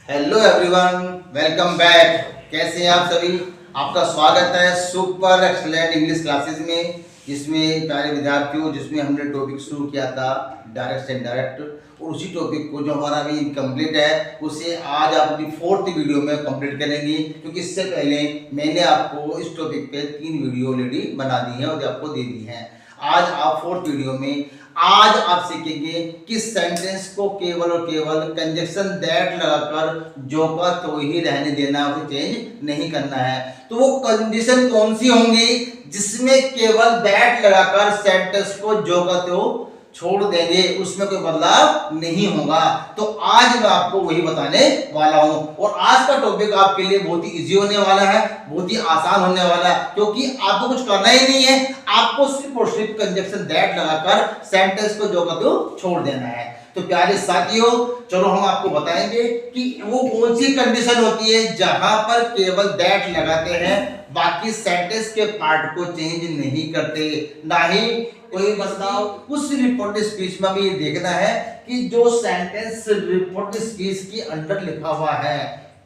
Hello everyone, welcome back. कैसे हैं आप सभी? आपका स्वागत है सुपर एक्सलेंट इंग्लिश क्लासेस में, जिसमें प्यारे विद्यार्थियों जिसमें हमने टॉपिक शुरू किया था डायरेक्ट से इनडायरेक्ट, और उसी टॉपिक को जो हमारा अभी इनकम्प्लीट है उसे आज आप अपनी 4th वीडियो में कंप्लीट करेंगे, क्योंकि इससे पहले मैंने आपको इस टॉपिक पे 3 वीडियो ऑलरेडी बना दी है और आपको दे दी है। आज आप 4th वीडियो में आज आप सीखेंगे कि सेंटेंस को केवल और केवल कंजक्शन दैट लगाकर जो का तो ही रहने देना, उसे चेंज नहीं करना है। तो वो कंडीशन कौन सी होंगी जिसमें केवल दैट लगाकर सेंटेंस को जो का तो छोड़ देंगे, उसमें कोई बदलाव नहीं होगा। तो आज मैं आपको वही बताने वाला हूं, और आज का टॉपिक आपके लिए बहुत ही इजी होने वाला है, बहुत ही आसान होने वाला है, क्योंकि आपको कुछ करना ही नहीं है। आपको सिर्फ और सिर्फ कंजक्शन दैट लगाकर सेंटेंस को जो का तो छोड़ देना है। तो प्यारे साथियों, चलो हम आपको बताएंगे कि वो कौन सी कंडीशन होती है जहां पर केवल दैट लगाते हैं, बाकी सेंटेंस के पार्ट को चेंज नहीं करते, ना ही कोई बदलाव। उस रिपोर्ट स्पीच में भी ये देखना है कि जो सेंटेंस रिपोर्ट स्पीच के अंदर लिखा हुआ है,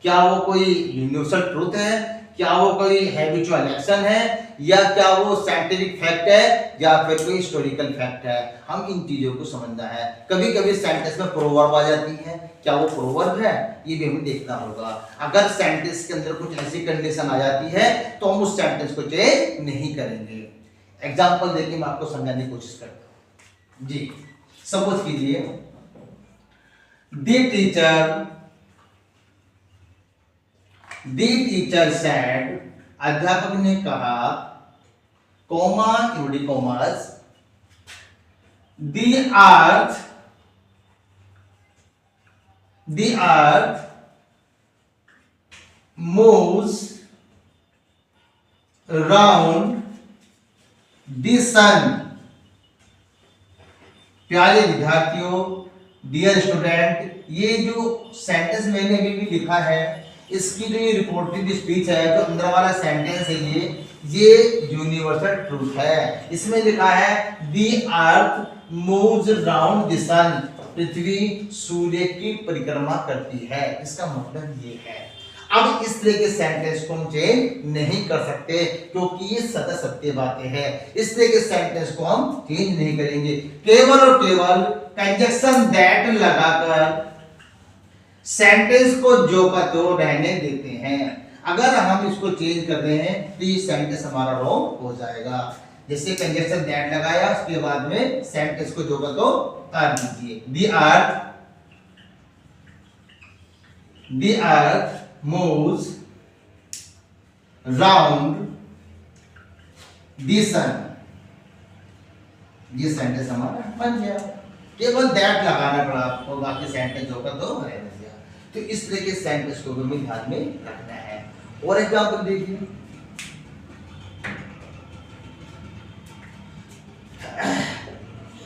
क्या वो कोई यूनिवर्सल ट्रूथ है, क्या वो कोई हैबिचुअल एक्शन है, या क्या वो साइंटिफिक फैक्ट है, या फिर कोई हिस्टोरिकल फैक्ट है। हम इन चीजों को समझना है। कभी कभी सेंटेंस में प्रोवर्ब आ जाती है, क्या वो प्रोवर्ब है, ये भी हमें देखना होगा। अगर सेंटेंस के अंदर कुछ ऐसी कंडीशन आ जाती है तो हम उस सेंटेंस को चेंज नहीं करेंगे। एग्जाम्पल देके मैं आपको समझाने की कोशिश करता हूं जी। सपोज कीजिए, दी टीचर सेड, अध्यापक ने कहा, comma inverted commas, the earth moves round the sun. प्यारे विद्यार्थियों, डियर स्टूडेंट, ये जो सेंटेंस मैंने अभी भी लिखा है, इसकी जो ये रिपोर्टेड स्पीच है, जो अंदर वाला सेंटेंस है, ये यूनिवर्सल ट्रूथ है। इसमें लिखा है the earth moves round the sun, पृथ्वी सूर्य की परिक्रमा करती है। इसका मतलब ये है। अब इस तरह के सेंटेंस को हम चेंज नहीं कर सकते, क्योंकि ये सदा सत्य बातें हैं। इस तरह के सेंटेंस को हम चेंज नहीं करेंगे। केवल और केवल कंजक्शन दैट लगाकर सेंटेंस को जो का तो रहने देते हैं। अगर हम इसको चेंज कर रहे हैं तो ये सेंटेंस हमारा रॉन्ग हो जाएगा। जैसे कंजक्शन दैट लगाया, उसके बाद में सेंटेंस को जो का तो उतार दीजिए। The earth moves round the sun, ये सेंटेंस हमारा बन गया। केवल दैट लगाना पड़ा आपको, बाकी सेंटेंस होगा तो रहने दिया। तो इस तरह के सेंटेंस को हमें ध्यान में रखना है। और एग्जांपल देखिए,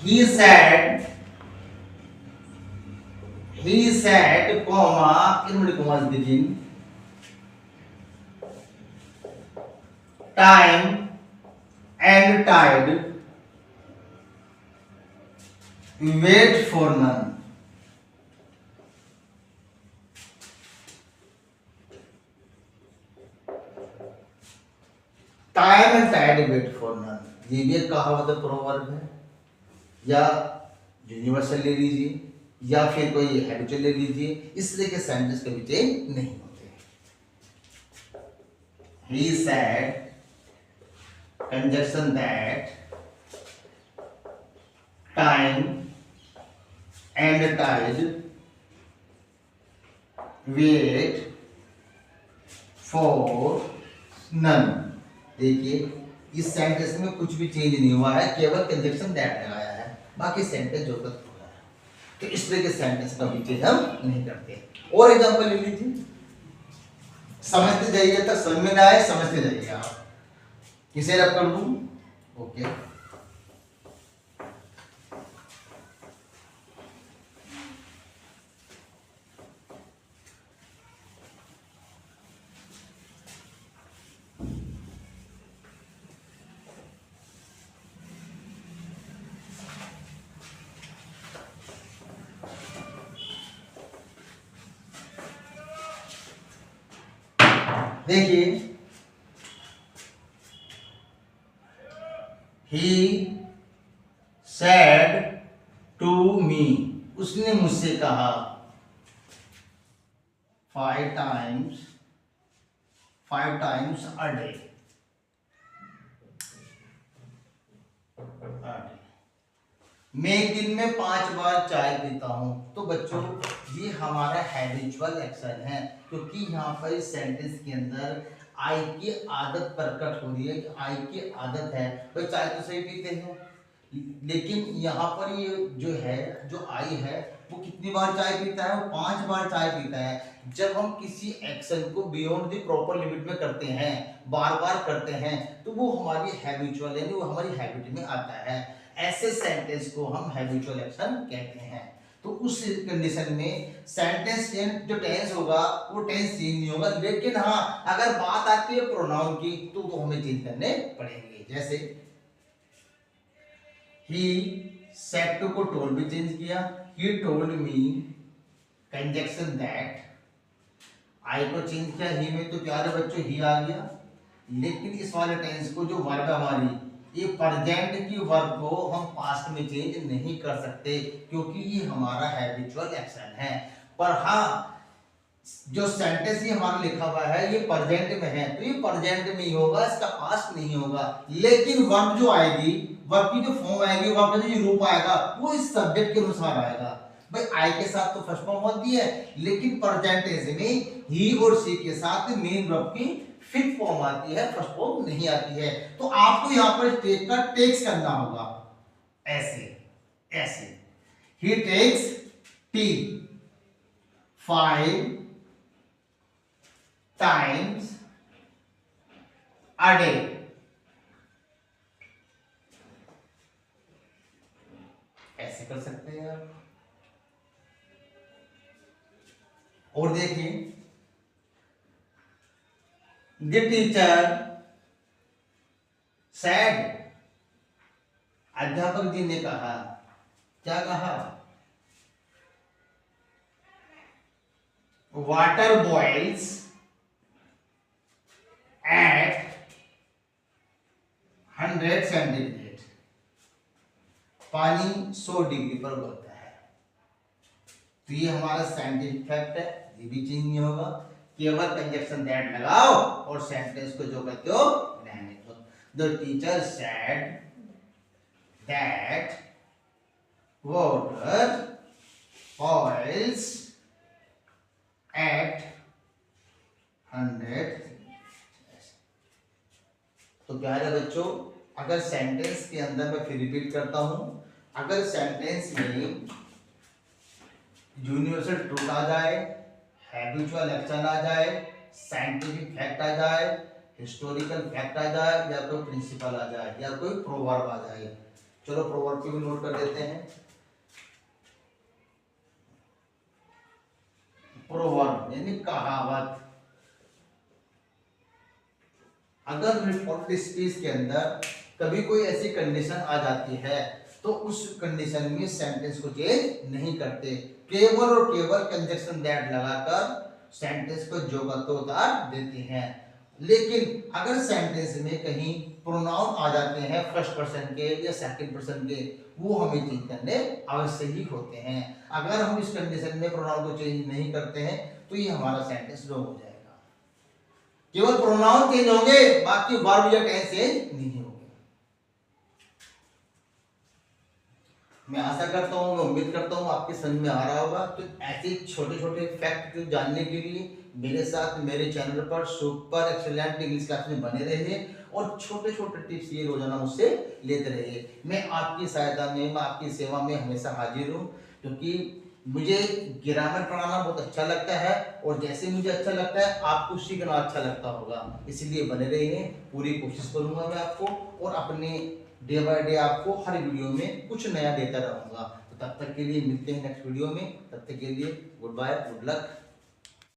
he said comma inverted commas begin time and tide wait for none। Time and tide wait for none, ये भी एक कहावत प्रोवर्ब है, या यूनिवर्सल ले लीजिए, या फिर कोई हैबिचुअल ले लीजिए। इस तरह के सेंटेंस कभी चेंज नहीं होते। He said conjunction that time and tide wait for none। देखिए, इस सेंटेंस में कुछ भी चेंज नहीं हुआ है, केवल कंजक्शन दैट लगाया है, बाकी सेंटेंस जो तक हुआ है। तो इस तरह के सेंटेंस का भी चेंज हम नहीं करते। और एग्जांपल ले लीजिए, समझते जाइए, तक समझ में ना आए समझते जाइए आप। किसे रब कर दूं? ओके, देखिए, he said to me, उसने मुझसे कहा 5 times a day। मैं एक दिन में 5 बार चाय पीता हूं। तो बच्चों, ये हमारा हैबिचुअल एक्शन है, क्योंकि यहाँ पर इस सेंटेंस के अंदर आई की आदत प्रकट हो रही है कि आई की आदत है। भाई चाय तो सही पीते हैं, लेकिन यहाँ पर ये जो है, जो आई है, वो कितनी बार चाय पीता है? वो 5 बार चाय पीता है। जब हम किसी एक्शन को बियॉन्ड द प्रॉपर लिमिट में करते हैं, बार बार करते हैं, तो वो हमारी हैबिचुअल यानी वो हमारी हैबिट में आता है। ऐसे सेंटेंस को हम हैबिचुअल एक्शन कहते हैं। तो उस कंडीशन में सेंटेंस जो टेंस होगा वो टेंस चेंज नहीं होगा, लेकिन हाँ, अगर बात आती है प्रोनाउन की तो वो हमें चेंज करने पड़ेंगे। जैसे he said to को told भी चेंज किया, he told me, conjunction that, I को चेंज किया, he में तो प्यारे बच्चों ही आ गया। लेकिन इस वाले टेंस को जो वर्ब है हमारी, ये प्रेजेंट की वर्ब को हम पास्ट में चेंज नहीं कर सकते, क्योंकि ये हमारा हैबिचुअल एक्शन है। पर हाँ, जो सेंटेंस ये हमारा लिखा हुआ है ये प्रेजेंट में है, तो ये प्रेजेंट में ही होगा, इसका पास्ट नहीं होगा। लेकिन वर्ब जो आएगी, वर्ब की जो फॉर्म आएगी, वर्ब का जो रूप आएगा, वो इस सब्जेक्ट के अनुसार आएगा। भाई आई के साथ तो फर्स्ट फॉर्म होती है, लेकिन प्रेजेंट टेंस में ही और सी के साथ मेन वर्ब की फिफ्थ फॉर्म आती है, फर्स्ट फॉर्म नहीं आती है। तो आपको यहाँ पर टेक का टेक्स करना होगा, ऐसे ही takes T 5 times a day। ऐसे कर सकते हैं आप। और देखिए, द टीचर सैड, अध्यापक जी ने कहा, क्या कहा? वाटर बॉइल्स at 100 सेंटीग्रेड, पानी 100 डिग्री पर उबलता है। तो ये हमारा साइंटिफिक फैक्ट है, ये भी चेंज नहीं होगा। केवल कंजक्शन दैट लगाओ और सेंटेंस को जो कहते हो रहने दो। The teacher said that water boils at 100। तो प्यारे बच्चों, अगर सेंटेंस के अंदर मैं फिर रिपीट करता हूं, अगर सेंटेंस में यूनिवर्सल ट्रूथ आ जाए, हैबिचुअल एक्शन आ जाए, साइंटिफिक फैक्ट आ जाए, हिस्टोरिकल फैक्ट आ जाए, या कोई प्रिंसिपल आ जाए, या कोई प्रोवर्ब आ जाए। चलो प्रोवर्ब को भी नोट कर देते हैं। प्रोवर्ब यानी कहावत। अगर रिपोर्ट स्पीच के अंदर कभी कोई ऐसी कंडीशन आ जाती है, तो उस कंडीशन में सेंटेंस को चेंज नहीं करते, केवल और केवल कंजक्शन दैट लगाकर सेंटेंस को जो का तो उतार देते हैं। लेकिन अगर सेंटेंस में कहीं प्रोनाउन आ जाते हैं फर्स्ट पर्सन के या सेकंड पर्सन के, वो हमें चेंज करने अवश्य ही होते हैं। अगर हम इस कंडीशन में प्रोनाउन को चेंज नहीं करते हैं, तो ये हमारा सेंटेंस रॉन्ग हो जाएगा। केवल प्रोनाउन चेंज होंगे, बाकी वर्ब या टेंस चेंज नहीं होंगे। मैं आशा करता हूँ, मैं उम्मीद करता हूँ आपके समझ में आ रहा होगा। तो ऐसे छोटे छोटे फैक्ट को जानने के लिए मेरे साथ मेरे चैनल पर सुपर एक्सीलेंट इंग्लिश क्लास में बने रहिए और छोटे छोटे टिप्स ये रोजाना मुझसे लेते रहिए। मैं आपकी सहायता में, मैं आपकी सेवा में हमेशा हाजिर हूँ, क्योंकि मुझे ग्रामर पढ़ाना बहुत अच्छा लगता है, और जैसे मुझे अच्छा लगता है आपको सीखना अच्छा लगता होगा। इसलिए बने रहिए, पूरी कोशिश करूंगा मैं आपको, और अपने डे बाय डे आपको हर वीडियो में कुछ नया देता रहूंगा। तो तब तक के लिए मिलते हैं नेक्स्ट वीडियो में। तब तक के लिए गुड बाय, गुड लक।